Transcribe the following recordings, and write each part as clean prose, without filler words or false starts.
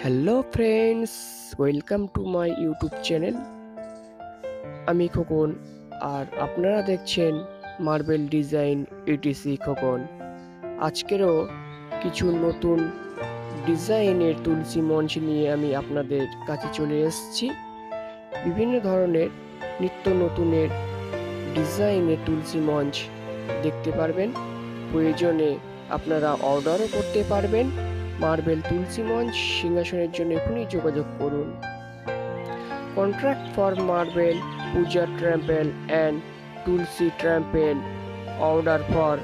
Hello friends, welcome to my YouTube channel. আমি খোকন আর আপনারা দেখছেন মার্বেল ডিজাইন ETC-KHOKON। আজকেরও কিছু নতুন ডিজাইনের তুলসী মঞ্চ নিয়ে আমি আপনাদের কাছে চলে এসেছি। বিভিন্ন ধরনের নিত্য নতুনের ডিজাইনের তুলসী মঞ্চ দেখতে পারবেন। প্রয়োজনে আপনারা অর্ডারও করতে পারবেন। মার্বেল তুলসী মঞ্চ সিংহাসনের জন্য এখনই যোগাযোগ করুন। Contract for marble puja temple and tulsi temple, order for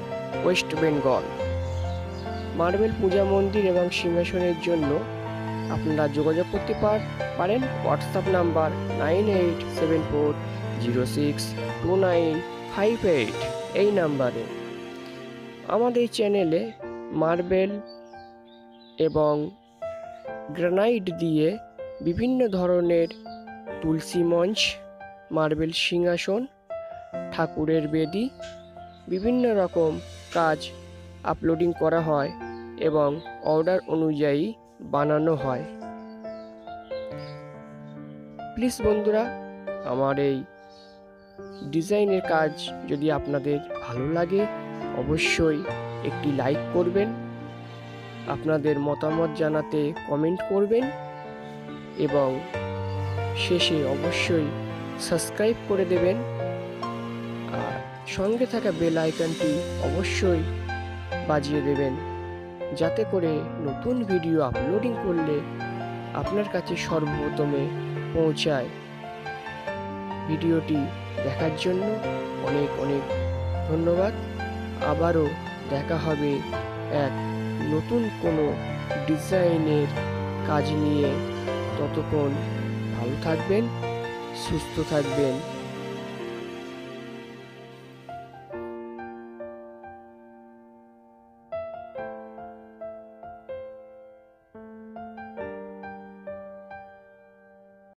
West Bengal. Marble puja মন্দির এবং সিংহাসনের জন্য আপনারা যোগাযোগ করতে পারেন হোয়াটসঅ্যাপ নাম্বার 9874062958 এই নাম্বারে। আমাদের চ্যানেলে মার্বেল এবং গ্রানাইট দিয়ে বিভিন্ন ধরনের তুলসী মঞ্চ, মার্বেল সিংহাসন, ঠাকুরের বেদি, বিভিন্ন রকম কাজ আপলোডিং করা হয় এবং অর্ডার অনুযায়ী বানানো হয়। প্লিজ বন্ধুরা, আমার এই ডিজাইনের কাজ যদি আপনাদের ভালো লাগে অবশ্যই একটি লাইক করবেন, আপনাদের মতামত জানাতে কমেন্ট করবেন এবং শেষে অবশ্যই সাবস্ক্রাইব করে দেবেন। আর সঙ্গে থাকা বেল আইকনটি অবশ্যই বাজিয়ে দেবেন, যাতে করে নতুন ভিডিও আপলোডিং করলে আপনার কাছে সর্বপ্রথমে পৌঁছায়। ভিডিওটি দেখার জন্য অনেক অনেক ধন্যবাদ। আবারও দেখা হবে এক নতুন কোনো ডিজাইনের কাজ নিয়ে। ততক্ষণ ভালো থাকবেন, সুস্থ থাকবেন।